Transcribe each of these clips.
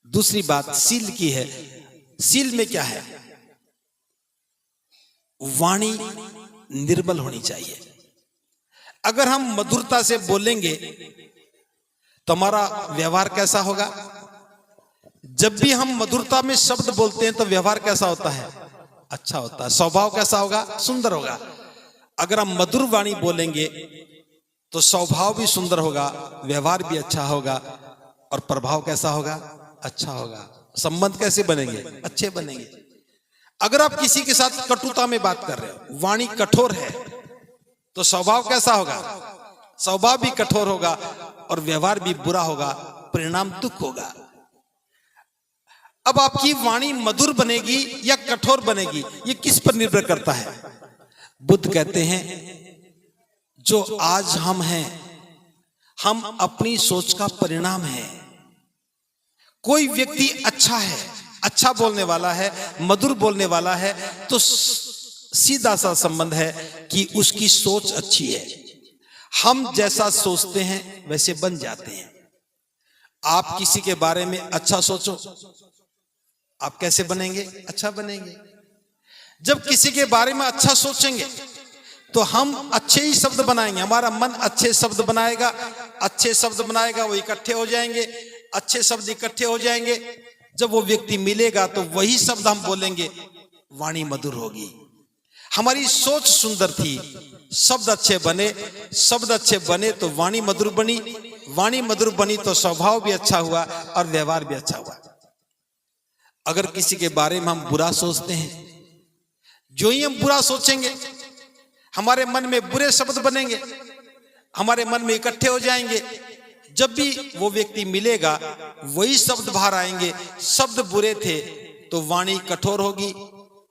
दूसरी बात सील की है। सील में क्या है? वाणी निर्मल होनी चाहिए। अगर हम मधुरता से बोलेंगे तो हमारा व्यवहार कैसा होगा? जब भी हम मधुरता में शब्द बोलते हैं तो व्यवहार कैसा होता है? अच्छा होता है। स्वभाव कैसा होगा? सुंदर होगा। अगर हम मधुर वाणी बोलेंगे तो स्वभाव भी सुंदर होगा, व्यवहार भी अच्छा होगा, और प्रभाव कैसा होगा? अच्छा होगा। संबंध कैसे बनेंगे? अच्छे बनेंगे। अगर आप किसी के साथ कटुता में बात कर रहे हो, वाणी कठोर है, तो स्वभाव कैसा होगा? स्वभाव भी कठोर होगा और व्यवहार भी बुरा होगा, परिणाम दुख होगा। अब आपकी वाणी मधुर बनेगी या कठोर बनेगी, ये किस पर निर्भर करता है? बुद्ध कहते हैं जो आज हम हैं, हम अपनी सोच का परिणाम हैं। कोई व्यक्ति अच्छा है, अच्छा बोलने वाला है, मधुर बोलने वाला है, तो सीधा सा संबंध है कि उसकी सोच अच्छी है। हम जैसा सोचते हैं वैसे बन जाते हैं। आप किसी के बारे में अच्छा सोचो, आप कैसे बनेंगे? अच्छा बनेंगे। जब किसी के बारे में अच्छा सोचेंगे तो हम अच्छे ही शब्द बनाएंगे, हमारा मन अच्छे शब्द बनाएगा, अच्छे शब्द बनाएगा, वो इकट्ठे हो जाएंगे, अच्छे शब्द इकट्ठे हो जाएंगे। जब वो व्यक्ति मिलेगा तो वही शब्द हम बोलेंगे, वाणी मधुर होगी। हमारी सोच सुंदर थी, शब्द अच्छे बने, शब्द अच्छे बने तो वाणी मधुर बनी, वाणी मधुर बनी तो स्वभाव भी अच्छा हुआ और व्यवहार भी अच्छा हुआ। अगर किसी के बारे में हम बुरा सोचते हैं, जो ही हम बुरा सोचेंगे हमारे मन में बुरे शब्द बनेंगे, हमारे मन में इकट्ठे हो जाएंगे। जब भी वो व्यक्ति मिलेगा वही शब्द बाहर आएंगे। शब्द बुरे थे तो वाणी कठोर होगी,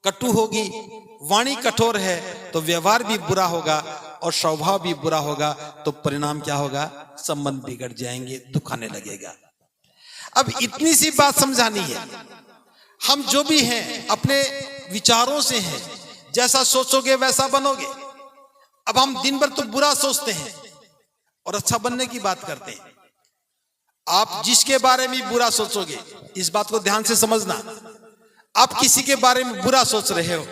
कटु होगी। वाणी कठोर है तो व्यवहार भी बुरा होगा और स्वभाव भी बुरा होगा, तो परिणाम क्या होगा? संबंध बिगड़ जाएंगे, दुख आने लगेगा। अब इतनी सी बात समझानी है। हम जो भी हैं अपने विचारों से हैं, जैसा सोचोगे वैसा बनोगे। अब हम दिन भर तो बुरा सोचते हैं और अच्छा बनने की बात करते हैं। आप जिसके बारे में बुरा सोचोगे, इस बात को ध्यान से समझना, आप किसी के बारे में बुरा सोच रहे हो,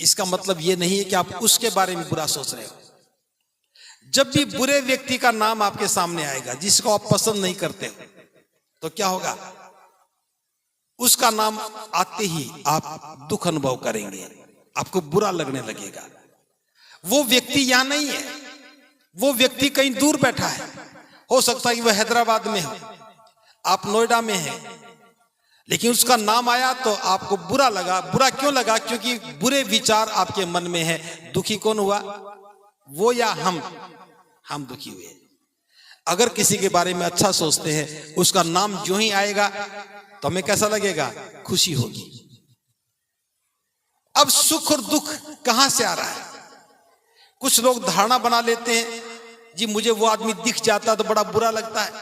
इसका मतलब यह नहीं है कि आप उसके बारे में बुरा सोच रहे हो। जब भी बुरे व्यक्ति का नाम आपके सामने आएगा जिसको आप पसंद नहीं करते हो, तो क्या होगा? उसका नाम आते ही आप दुख अनुभव करेंगे, आपको बुरा लगने लगेगा। वो व्यक्ति यहां नहीं है, वो व्यक्ति कहीं दूर बैठा है। हो सकता है कि वह हैदराबाद में हो, आप नोएडा में हैं, लेकिन उसका नाम आया तो आपको बुरा लगा। बुरा क्यों लगा? क्योंकि बुरे विचार आपके मन में है। दुखी कौन हुआ? वो या हम दुखी हुए। अगर किसी के बारे में अच्छा सोचते हैं, उसका नाम जो ही आएगा तो हमें कैसा लगेगा? खुशी होगी। अब सुख और दुख कहां से आ रहा है? कुछ लोग धारणा बना लेते हैं, जी मुझे वो आदमी दिख जाता तो बड़ा बुरा लगता है,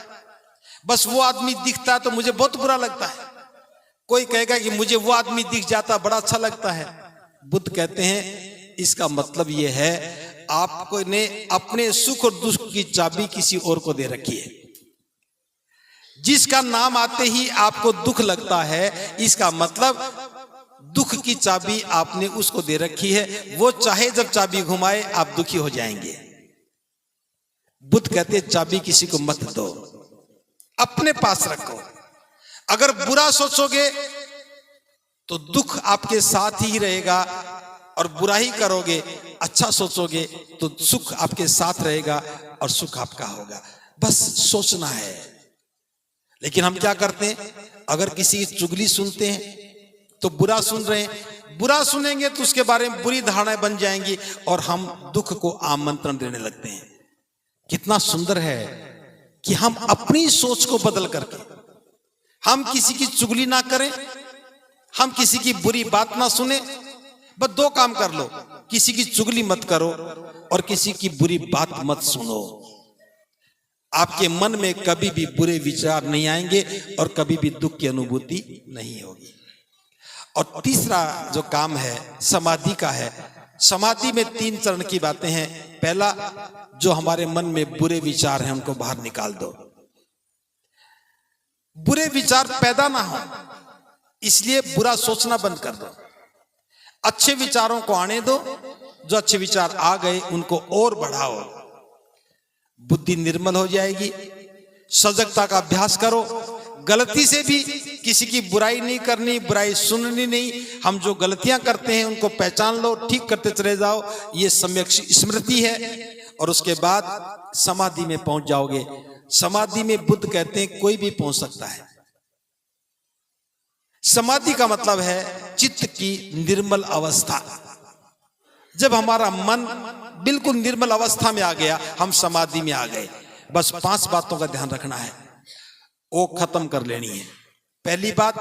बस वो आदमी दिखता है तो मुझे बहुत बुरा लगता है। कोई कहेगा कि मुझे वो आदमी दिख जाता बड़ा अच्छा लगता है। बुद्ध कहते हैं इसका मतलब ये है आपको ने अपने सुख और दुख की चाबी किसी और को दे रखी है। जिसका नाम आते ही आपको दुख लगता है, इसका मतलब दुख की चाबी आपने उसको दे रखी है। वो चाहे जब चाबी घुमाए आप दुखी हो जाएंगे। बुद्ध कहते चाबी किसी को मत दो, अपने पास रखो। अगर बुरा सोचोगे तो दुख आपके साथ ही रहेगा और बुरा ही करोगे। अच्छा सोचोगे तो सुख आपके साथ रहेगा और सुख आपका होगा। बस सोचना है। लेकिन हम क्या करते हैं? अगर किसी की चुगली सुनते हैं तो बुरा सुन रहे हैं, बुरा सुनेंगे तो उसके बारे में बुरी धारणाएं बन जाएंगी और हम दुख को आमंत्रण देने लगते हैं। कितना सुंदर है कि हम अपनी सोच को बदल करके हम किसी की चुगली ना करें, हम किसी की बुरी बात ना सुने। बस दो काम कर लो, किसी की चुगली मत करो और किसी की बुरी बात मत सुनो। आपके मन में कभी भी बुरे विचार नहीं आएंगे और कभी भी दुख की अनुभूति नहीं होगी। और तीसरा जो काम है समाधि का है। समाधि में 3 चरण की बातें हैं। पहला, जो हमारे मन में बुरे विचार हैं उनको बाहर निकाल दो। बुरे विचार पैदा ना हो, इसलिए बुरा सोचना बंद कर दो। अच्छे विचारों को आने दो, जो अच्छे विचार आ गए उनको और बढ़ाओ। बुद्धि निर्मल हो जाएगी। सजगता का अभ्यास करो। गलती से भी किसी की बुराई नहीं करनी, बुराई सुननी नहीं। हम जो गलतियां करते हैं उनको पहचान लो, ठीक करते चले जाओ, ये सम्यक स्मृति है। और उसके बाद समाधि में पहुंच जाओगे। समाधि में बुद्ध कहते हैं कोई भी पहुंच सकता है। समाधि का मतलब है चित्त की निर्मल अवस्था। जब हमारा मन बिल्कुल निर्मल अवस्था में आ गया, हम समाधि में आ गए। बस 5 बातों का ध्यान रखना है, वो खत्म कर लेनी है। पहली बात,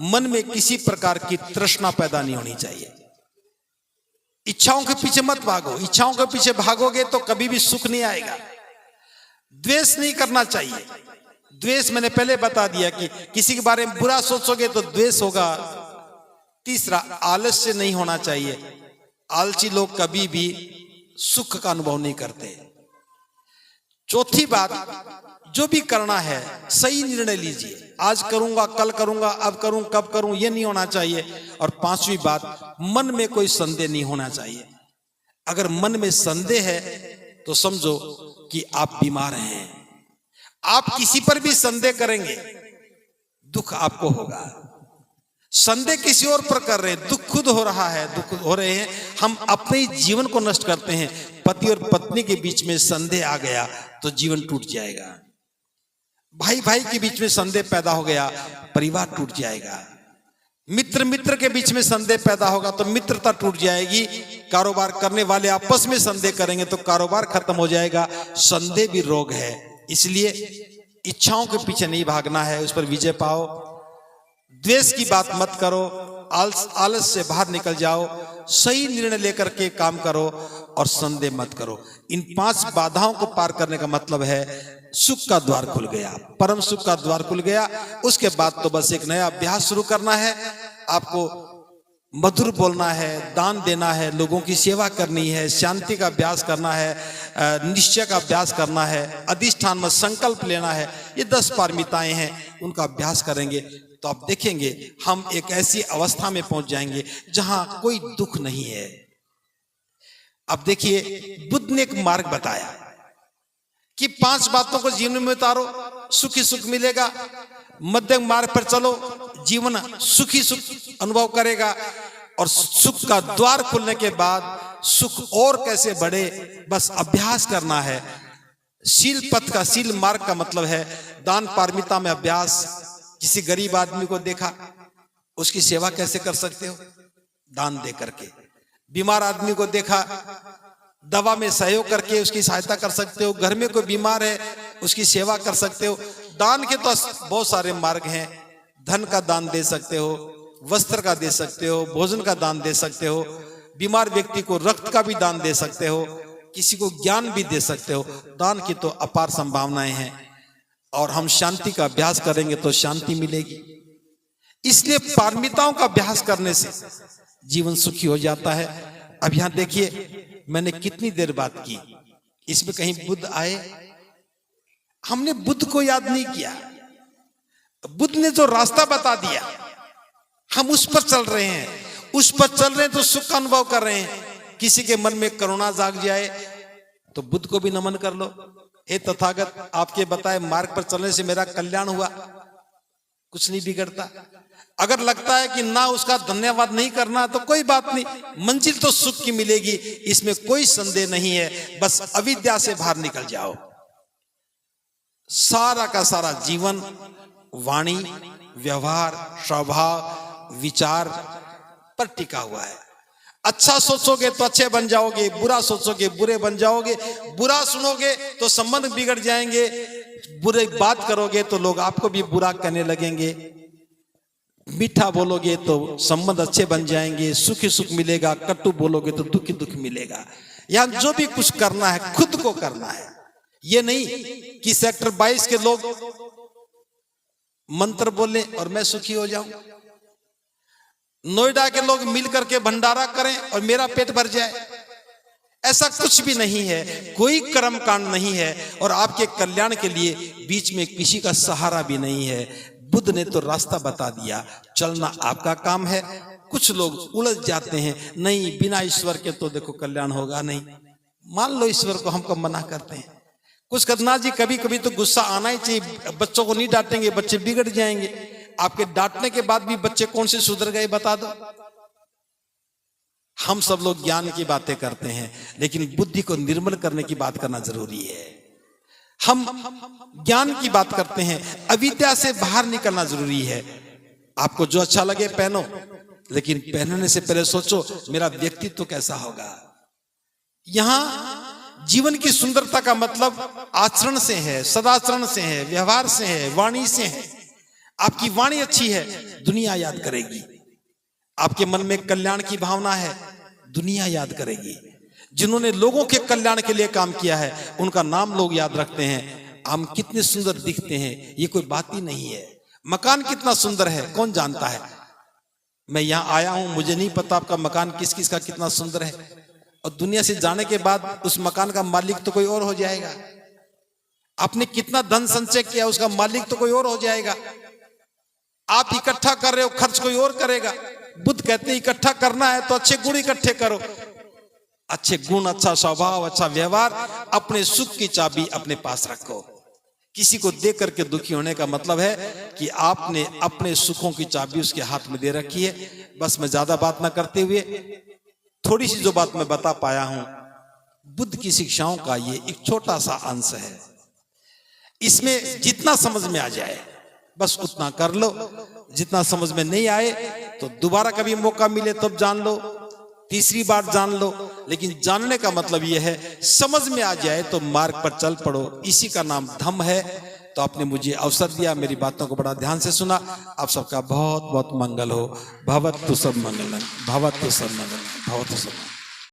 मन में किसी प्रकार की तृष्णा पैदा नहीं होनी चाहिए। इच्छाओं के पीछे मत भागो। इच्छाओं के पीछे भागोगे तो कभी भी सुख नहीं आएगा। द्वेष नहीं करना चाहिए। द्वेष मैंने पहले बता दिया कि किसी के बारे में बुरा सोचोगे तो द्वेष होगा। तीसरा, आलस्य नहीं होना चाहिए। आलसी लोग कभी भी सुख का अनुभव नहीं करते। चौथी बात, जो भी करना है सही निर्णय लीजिए। आज करूंगा, कल करूंगा, अब करूं, कब करूं, ये नहीं होना चाहिए। और 5वीं बात, मन में कोई संदेह नहीं होना चाहिए। अगर मन में संदेह है तो समझो कि आप बीमार हैं। आप किसी पर भी संदेह करेंगे, दुख आपको होगा। संदेह किसी और पर कर रहे हैं, दुख खुद हो रहा है, दुख हो रहे हैं। हम अपने जीवन को नष्ट करते हैं। पति और पत्नी के बीच में संदेह आ गया तो जीवन टूट जाएगा। भाई भाई के बीच में संदेह पैदा हो गया, परिवार टूट जाएगा। मित्र मित्र के बीच में संदेह पैदा होगा तो मित्रता टूट जाएगी। कारोबार करने वाले आपस में संदेह करेंगे तो कारोबार खत्म हो जाएगा। संदेह भी रोग है। इसलिए इच्छाओं के पीछे नहीं भागना है, उस पर विजय पाओ। द्वेष की बात मत करो। आलस से बाहर निकल जाओ। सही निर्णय लेकर के काम करो और संदेह मत करो। इन 5 बाधाओं को पार करने का मतलब है सुख का द्वार खुल गया, परम सुख का द्वार खुल गया। उसके बाद तो बस एक नया अभ्यास शुरू करना है। आपको मधुर बोलना है, दान देना है, लोगों की सेवा करनी है, शांति का अभ्यास करना है, निश्चय का अभ्यास करना है, अधिष्ठान में संकल्प लेना है। ये 10 पारमिताएं हैं, उनका अभ्यास करेंगे तो आप देखेंगे हम एक ऐसी अवस्था में पहुंच जाएंगे जहां कोई दुख नहीं है। अब देखिए, बुद्ध ने एक मार्ग बताया कि 5 बातों को जीवन में उतारो, सुखी सुख मिलेगा। मध्यम मार्ग पर चलो, जीवन सुखी सुख अनुभव करेगा। और सुख का द्वार खुलने के बाद सुख और कैसे बढ़े, बस अभ्यास करना है। शील पथ का, शील मार्ग का मतलब है दान पारमिता में अभ्यास। किसी गरीब आदमी को देखा, उसकी सेवा कैसे कर सकते हो? दान दे करके। बीमार आदमी को देखा, दवा में सहयोग करके उसकी सहायता कर सकते हो। घर में कोई बीमार है, उसकी सेवा कर सकते हो। दान के तो बहुत सारे मार्ग हैं। धन का दान दे सकते हो, वस्त्र का दे सकते हो, भोजन का दान दे सकते हो, बीमार व्यक्ति को रक्त का भी दान दे सकते हो, किसी को ज्ञान भी दे सकते हो। दान की तो अपार संभावनाएं हैं। और हम शांति का अभ्यास करेंगे तो शांति मिलेगी। इसलिए पारमिताओं का अभ्यास करने से जीवन सुखी हो जाता है। अब यहां देखिए, मैंने कितनी देर बात की, इसमें कहीं बुद्ध आए? हमने बुद्ध को याद नहीं किया। बुद्ध ने जो रास्ता बता दिया, हम उस पर चल रहे हैं। उस पर चल रहे हैं तो सुख का अनुभव कर रहे हैं। किसी के मन में करुणा जाग जाए तो बुद्ध को भी नमन कर लो। हे तथागत, आपके बताए मार्ग पर चलने से मेरा कल्याण हुआ, कुछ नहीं बिगड़ता। अगर लगता है कि ना उसका धन्यवाद नहीं करना तो कोई बात नहीं, मंजिल तो सुख की मिलेगी, इसमें कोई संदेह नहीं है। बस अविद्या से बाहर निकल जाओ। सारा का सारा जीवन वाणी, व्यवहार, स्वभाव, विचार पर टिका हुआ है। अच्छा सोचोगे तो अच्छे बन जाओगे, बुरा सोचोगे बुरे बन जाओगे। बुरा सुनोगे तो संबंध बिगड़ जाएंगे, बुरे बात करोगे तो लोग आपको भी बुरा कहने लगेंगे। मीठा बोलोगे तो संबंध अच्छे बन जाएंगे, सुखी सुख मिलेगा। कटु बोलोगे तो दुखी दुख मिलेगा। यहां जो भी कुछ करना है खुद को करना है। ये नहीं कि सेक्टर 22 के लोग मंत्र बोले और मैं सुखी हो जाऊं, नोएडा के लोग मिलकर के भंडारा करें और मेरा पेट भर जाए। ऐसा कुछ भी नहीं है, कोई कर्म कांड नहीं है और आपके कल्याण के लिए बीच में किसी का सहारा भी नहीं है। बुद्ध ने तो रास्ता बता दिया, चलना आपका काम है। कुछ लोग उलझ जाते हैं, नहीं बिना ईश्वर के तो देखो कल्याण होगा नहीं। मान लो ईश्वर को हमको मना करते हैं कुछ करना जी, कभी कभी तो गुस्सा आना ही चाहिए। बच्चों को नहीं डांटेंगे, बच्चे बिगड़ जाएंगे। आपके डांटने के बाद भी बच्चे कौन से सुधर गए बता दो। हम सब लोग ज्ञान की बातें करते हैं, लेकिन बुद्धि को निर्मल करने की बात करना जरूरी है। हम ज्ञान की बात करते हैं, अविद्या से बाहर निकलना जरूरी है। आपको जो अच्छा लगे पहनो, लेकिन पहनने से पहले सोचो मेरा व्यक्तित्व कैसा होगा। यहां जीवन की सुंदरता का मतलब आचरण से है, सदाचरण से है, व्यवहार से है, वाणी से है। आपकी वाणी अच्छी है, दुनिया याद करेगी। आपके मन में कल्याण की भावना है, दुनिया याद करेगी। जिन्होंने लोगों के कल्याण के लिए काम किया है, उनका नाम लोग याद रखते हैं। हम कितने सुंदर दिखते हैं ये कोई बात ही नहीं है। मकान कितना सुंदर है कौन जानता है। मैं यहां आया हूं, मुझे नहीं पता आपका मकान किस किस का कितना सुंदर है, और दुनिया से जाने के बाद उस मकान का मालिक तो कोई और हो जाएगा। आपने कितना धन संचय किया, उसका मालिक तो कोई और हो जाएगा। आप इकट्ठा कर रहे हो, खर्च कोई और करेगा। बुद्ध कहते हैं इकट्ठा करना है तो अच्छे गुण इकट्ठे करो। अच्छे गुण, अच्छा स्वभाव, अच्छा व्यवहार, अपने सुख की चाबी अपने पास रखो। किसी को दे करके दुखी होने का मतलब है कि आपने अपने सुखों की चाबी उसके हाथ में दे रखी है। बस मैं ज्यादा बात ना करते हुए थोड़ी सी जो बात मैं बता पाया हूं, बुद्ध की शिक्षाओं का ये एक छोटा सा अंश है। इसमें जितना समझ में आ जाए बस उतना कर लो। जितना समझ में नहीं आए तो दोबारा कभी मौका मिले तब जान लो, तीसरी बार जान लो। लेकिन जानने का मतलब यह है, समझ में आ जाए तो मार्ग पर चल पड़ो। इसी का नाम धम्म है। तो आपने मुझे अवसर दिया, मेरी बातों को बड़ा ध्यान से सुना। आप सबका बहुत बहुत मंगल हो। भवतु सब मंगलम, भवतु सब मंगलम, भवतु सब मंगलम।